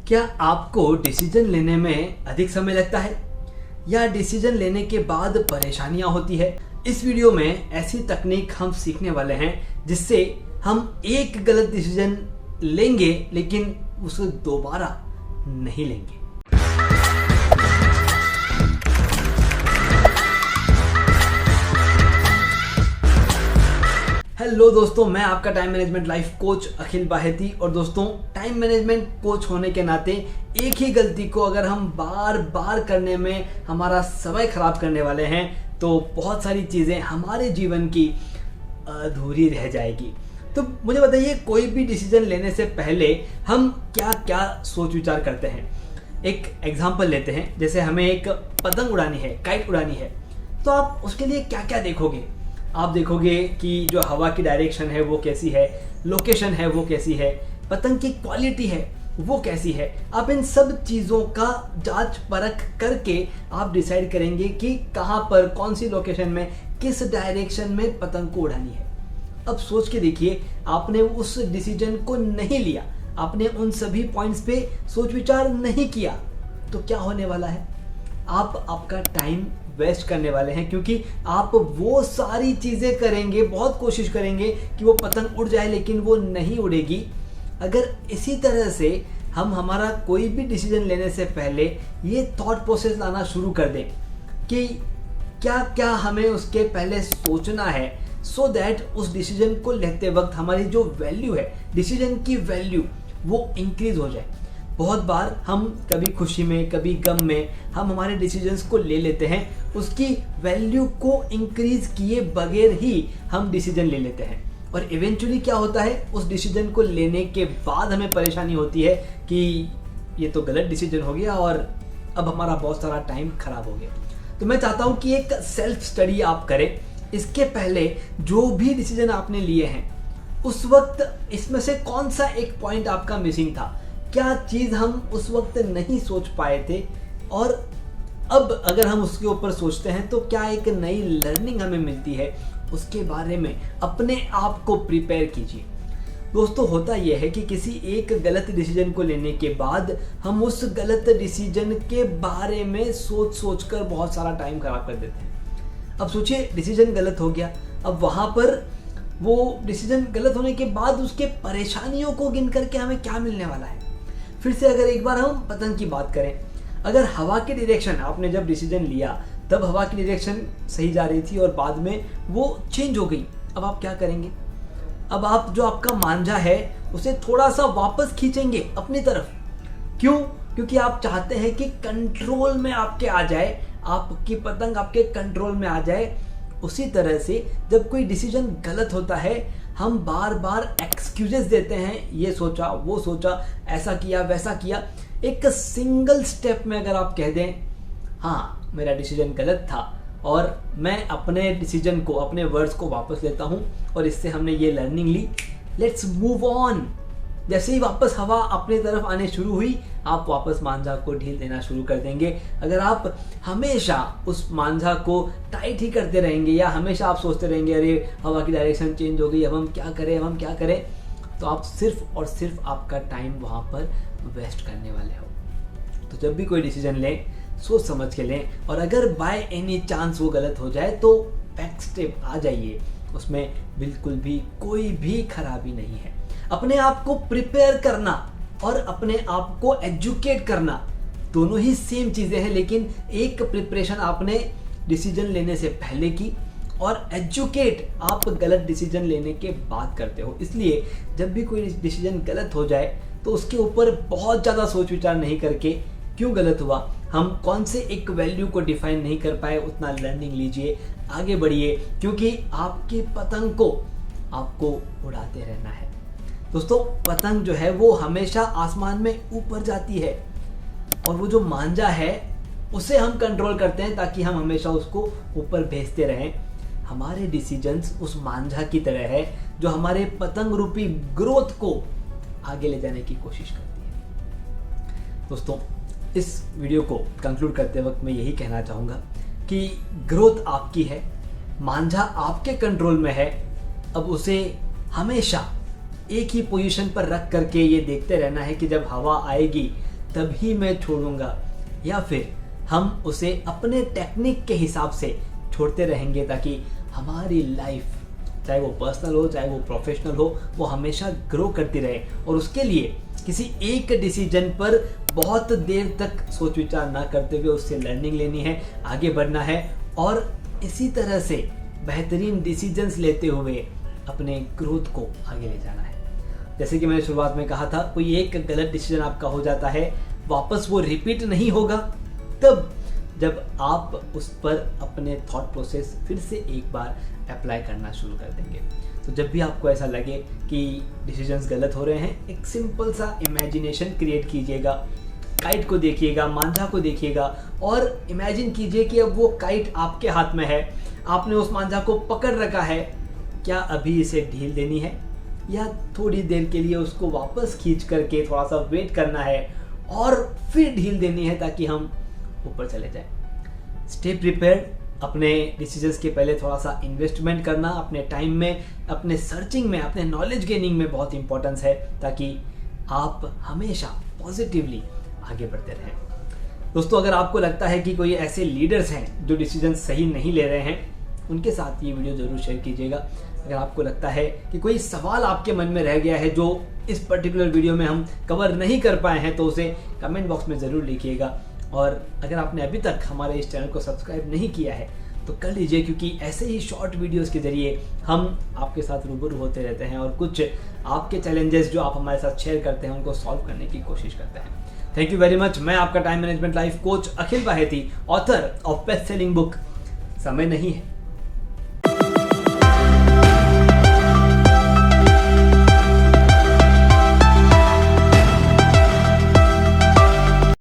क्या आपको डिसीजन लेने में अधिक समय लगता है या डिसीजन लेने के बाद परेशानियां होती है? इस वीडियो में ऐसी तकनीक हम सीखने वाले हैं जिससे हम एक गलत डिसीजन लेंगे लेकिन उसे दोबारा नहीं लेंगे। हेलो दोस्तों, मैं आपका टाइम मैनेजमेंट लाइफ कोच अखिल बाहेती। और दोस्तों, टाइम मैनेजमेंट कोच होने के नाते एक ही गलती को अगर हम बार बार करने में हमारा समय खराब करने वाले हैं तो बहुत सारी चीज़ें हमारे जीवन की अधूरी रह जाएगी। तो मुझे बताइए, कोई भी डिसीजन लेने से पहले हम क्या क्या सोच विचार करते हैं। एक एग्जाम्पल लेते हैं, जैसे हमें एक पतंग उड़ानी है, काइट उड़ानी है, तो आप उसके लिए क्या क्या देखोगे? आप देखोगे कि जो हवा की डायरेक्शन है वो कैसी है, लोकेशन है वो कैसी है, पतंग की क्वालिटी है वो कैसी है। आप इन सब चीज़ों का जांच परख करके आप डिसाइड करेंगे कि कहाँ पर, कौन सी लोकेशन में, किस डायरेक्शन में पतंग को उड़ानी है। अब सोच के देखिए, आपने उस डिसीजन को नहीं लिया, आपने उन सभी पॉइंट्स पे सोच विचार नहीं किया, तो क्या होने वाला है? आप आपका टाइम वेस्ट करने वाले हैं, क्योंकि आप वो सारी चीज़ें करेंगे, बहुत कोशिश करेंगे कि वो पतंग उड़ जाए लेकिन वो नहीं उड़ेगी। अगर इसी तरह से हम हमारा कोई भी डिसीजन लेने से पहले ये थॉट प्रोसेस लाना शुरू कर दें कि क्या क्या हमें उसके पहले सोचना है, सो दैट उस डिसीजन को लेते वक्त हमारी जो वैल्यू है, डिसीजन की वैल्यू, वो इंक्रीज हो जाए। बहुत बार हम कभी खुशी में कभी गम में हम हमारे डिसीजंस को ले लेते हैं, उसकी वैल्यू को इंक्रीज किए बगैर ही हम डिसीजन ले लेते हैं, और इवेंचुअली क्या होता है, उस डिसीजन को लेने के बाद हमें परेशानी होती है कि ये तो गलत डिसीजन हो गया और अब हमारा बहुत सारा टाइम खराब हो गया। तो मैं चाहता हूँ कि एक सेल्फ स्टडी आप करें। इसके पहले जो भी डिसीजन आपने लिए हैं, उस वक्त इसमें से कौन सा एक पॉइंट आपका मिसिंग था, क्या चीज़ हम उस वक्त नहीं सोच पाए थे, और अब अगर हम उसके ऊपर सोचते हैं तो क्या एक नई लर्निंग हमें मिलती है, उसके बारे में अपने आप को प्रिपेयर कीजिए। दोस्तों, होता यह है कि किसी एक गलत डिसीजन को लेने के बाद हम उस गलत डिसीजन के बारे में सोच कर बहुत सारा टाइम खराब कर देते हैं। अब सोचिए, डिसीजन गलत हो गया, अब वहाँ पर वो डिसीजन गलत होने के बाद उसके परेशानियों को गिन करके हमें क्या मिलने वाला है। फिर से अगर एक बार हम पतंग की बात करें, अगर हवा की डायरेक्शन, आपने जब डिसीजन लिया तब हवा की डायरेक्शन सही जा रही थी और बाद में वो चेंज हो गई, अब आप क्या करेंगे? अब आप जो आपका मांझा है उसे थोड़ा सा वापस खींचेंगे अपनी तरफ। क्यों? क्योंकि आप चाहते हैं कि कंट्रोल में आपके आ जाए, आपकी पतंग आपके कंट्रोल में आ जाए। उसी तरह से जब कोई डिसीजन गलत होता है, हम बार बार एक्सक्यूजेस देते हैं, ये सोचा वो सोचा, ऐसा किया वैसा किया। एक सिंगल स्टेप में अगर आप कह दें, हाँ मेरा डिसीजन गलत था और मैं अपने डिसीजन को, अपने वर्ड्स को वापस लेता हूँ और इससे हमने ये लर्निंग ली, लेट्स मूव ऑन। जैसे ही वापस हवा अपनी तरफ आने शुरू हुई, आप वापस मांझा को ढील देना शुरू कर देंगे। अगर आप हमेशा उस मांझा को टाइट ही करते रहेंगे या हमेशा आप सोचते रहेंगे अरे हवा की डायरेक्शन चेंज हो गई, अब हम क्या करें, अब हम क्या करें, तो आप सिर्फ और सिर्फ आपका टाइम वहाँ पर वेस्ट करने वाले हो। तो जब भी कोई डिसीजन लें, सोच समझ के लें, और अगर बाय एनी चांस वो गलत हो जाए तो बैक स्टेप आ जाइए, उसमें बिल्कुल भी कोई भी खराबी नहीं है। अपने आप को प्रिपेयर करना और अपने आप को एजुकेट करना दोनों ही सेम चीज़ें हैं, लेकिन एक प्रिपरेशन आपने डिसीजन लेने से पहले की और एजुकेट आप गलत डिसीजन लेने के बाद करते हो। इसलिए जब भी कोई डिसीजन गलत हो जाए तो उसके ऊपर बहुत ज़्यादा सोच विचार नहीं करके, क्यों गलत हुआ, हम कौन से एक वैल्यू को डिफाइन नहीं कर पाए, उतना लर्निंग लीजिए, आगे बढ़िए, क्योंकि आपकी पतंग को आपको उड़ाते रहना है। दोस्तों, पतंग जो है वो हमेशा आसमान में ऊपर जाती है और वो जो मांझा है उसे हम कंट्रोल करते हैं ताकि हम हमेशा उसको ऊपर भेजते रहें। हमारे डिसीजंस उस मांझा की तरह है जो हमारे पतंग रूपी ग्रोथ को आगे ले जाने की कोशिश करती है। दोस्तों, इस वीडियो को कंक्लूड करते वक्त मैं यही कहना चाहूँगा कि ग्रोथ आपकी है, मांझा आपके कंट्रोल में है। अब उसे हमेशा एक ही पोजीशन पर रख करके ये देखते रहना है कि जब हवा आएगी तभी मैं छोड़ूंगा, या फिर हम उसे अपने टेक्निक के हिसाब से छोड़ते रहेंगे ताकि हमारी लाइफ, चाहे वो पर्सनल हो चाहे वो प्रोफेशनल हो, वो हमेशा ग्रो करती रहे। और उसके लिए किसी एक डिसीजन पर बहुत देर तक सोच विचार ना करते हुए उससे लर्निंग लेनी है, आगे बढ़ना है और इसी तरह से बेहतरीन डिसीजंस लेते हुए अपने ग्रोथ को आगे ले जाना है। जैसे कि मैंने शुरुआत में कहा था, कोई एक गलत डिसीजन आपका हो जाता है, वापस वो रिपीट नहीं होगा तब जब आप उस पर अपने थॉट प्रोसेस फिर से एक बार अप्लाई करना शुरू कर देंगे। तो जब भी आपको ऐसा लगे कि डिसीजंस गलत हो रहे हैं, एक सिंपल सा इमेजिनेशन क्रिएट कीजिएगा, काइट को देखिएगा, मांझा को देखिएगा और इमेजिन कीजिए कि अब वो काइट आपके हाथ में है, आपने उस मांझा को पकड़ रखा है। क्या अभी इसे ढील देनी है या थोड़ी देर के लिए उसको वापस खींच करके थोड़ा सा वेट करना है और फिर ढील देनी है ताकि हम ऊपर चले जाएं। Stay prepared. अपने डिसीजंस के पहले थोड़ा सा इन्वेस्टमेंट करना अपने टाइम में, अपने सर्चिंग में, अपने नॉलेज गेनिंग में बहुत इंपॉर्टेंस है ताकि आप हमेशा पॉजिटिवली आगे बढ़ते रहें। दोस्तों, अगर आपको लगता है कि कोई ऐसे लीडर्स हैं जो डिसीजन सही नहीं ले रहे हैं, उनके साथ ये वीडियो जरूर शेयर कीजिएगा। अगर आपको लगता है कि कोई सवाल आपके मन में रह गया है जो इस पर्टिकुलर वीडियो में हम कवर नहीं कर पाए हैं, तो उसे कमेंट बॉक्स में ज़रूर लिखिएगा। और अगर आपने अभी तक हमारे इस चैनल को सब्सक्राइब नहीं किया है तो कर लीजिए, क्योंकि ऐसे ही शॉर्ट वीडियोस के जरिए हम आपके साथ रूबरू होते रहते हैं और कुछ आपके चैलेंजेस जो आप हमारे साथ शेयर करते हैं उनको सॉल्व करने की कोशिश करते हैं। Thank you very much. मैं आपका time management life coach Akhil Baheti, author of best selling book समय नहीं है।